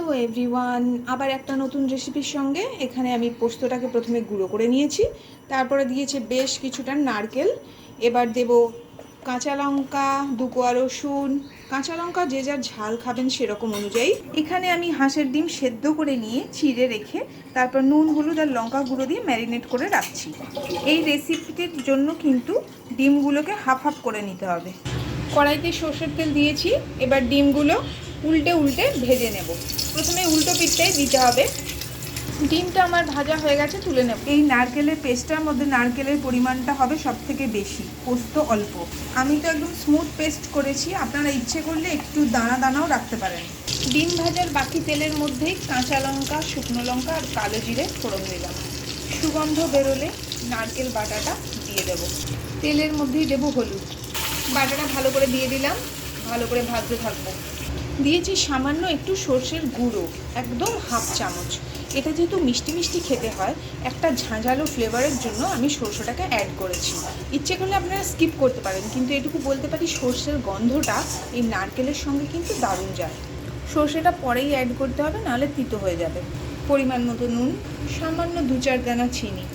Hello everyone, আবার একটা নতুন রেসিপির সঙ্গে। এখানে আমি পোস্তটাকে প্রথমে গুঁড়ো করে নিয়েছি, তারপরে দিয়েছি বেশ কিছুটা নারকেল। এবার দেব কাঁচা লঙ্কা, 2 কোয়া রসুন, কাঁচা লঙ্কা যে যার ঝাল খাবেন সেরকম অনুযায়ী। এখানে আমি হাঁসের ডিম সেদ্ধ করে নিয়ে চিড়ে রেখে তারপর নুন, হলুদ আর লঙ্কা গুঁড়ো দিয়ে ম্যারিনেট করে রাখছি। এই রেসিপিটির জন্য কিন্তু ডিমগুলোকে হাফ হাফ করে নিতে হবে। কড়াইতে সর্ষের তেল দিয়েছি, এবার ডিমগুলো উল্টে উল্টে ভেজে নেব। প্রথমে উল্টো পিঠটাই দিতে হবে। ডিমটা আমার ভাজা হয়ে গেছে, তুলে নেব। এই নারকেলের পেস্টটার মধ্যে নারকেলের পরিমাণটা হবে সব থেকে বেশি, পোস্ত অল্প। আমি তো একদম স্মুথ পেস্ট করেছি, আপনারা ইচ্ছে করলে একটু দানা দানাও রাখতে পারেন। ডিম ভাজার বাকি তেলের মধ্যেই কাঁচা লঙ্কা, শুকনো লঙ্কা আর কালো জিরে ফোড়ন দিলাম। সুগন্ধ বেরোলে নারকেল বাটাটা দিয়ে দেব। তেলের মধ্যেই দেব হলুদ। বাটাটা ভালো করে দিয়ে দিলাম, ভালো করে ভাজতে থাকবো। দিয়েছি সামান্য একটু সর্ষের গুঁড়ো, একদম হাফ চামচ। এটা যেহেতু মিষ্টি মিষ্টি খেতে হয়, একটা ঝাঁঝালো ফ্লেভারের জন্য আমি সর্ষেটাকে অ্যাড করেছি। ইচ্ছে করলে আপনারা স্কিপ করতে পারেন, কিন্তু এটুকু বলতে পারি সর্ষের গন্ধটা এই নারকেলের সঙ্গে কিন্তু দারুণ যায়। সর্ষেটা পরেই অ্যাড করতে হবে, নাহলে তিতো হয়ে যাবে। পরিমাণ মতো নুন, সামান্য 2-4 দানা চিনি।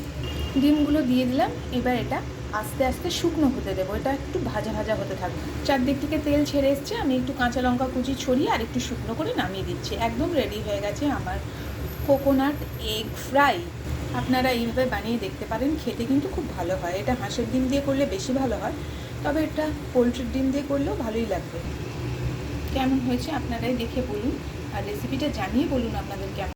ডিমগুলো দিয়ে দিলাম। এবার এটা আস্তে আস্তে শুকনো হতে দেবো। এটা একটু ভাজা ভাজা হতে থাকবে। চারদিক থেকে তেল ছেড়ে এসছে। আমি একটু কাঁচা লঙ্কা কুচি ছড়িয়ে আর একটু শুকনো করে নামিয়ে দিচ্ছি। একদম রেডি হয়ে গেছে আমার কোকোনাট এগ ফ্রাই। আপনারা এইভাবে বানিয়ে দেখতে পারেন, খেতে কিন্তু খুব ভালো হয়। এটা হাঁসের ডিম দিয়ে করলে বেশি ভালো হয়, তবে এটা পোলট্রির ডিম দিয়ে করলেও ভালোই লাগবে। কেমন হয়েছে আপনারাই দেখে বলুন, আর রেসিপিটা জানিয়ে বলুন আপনাদের কেমন।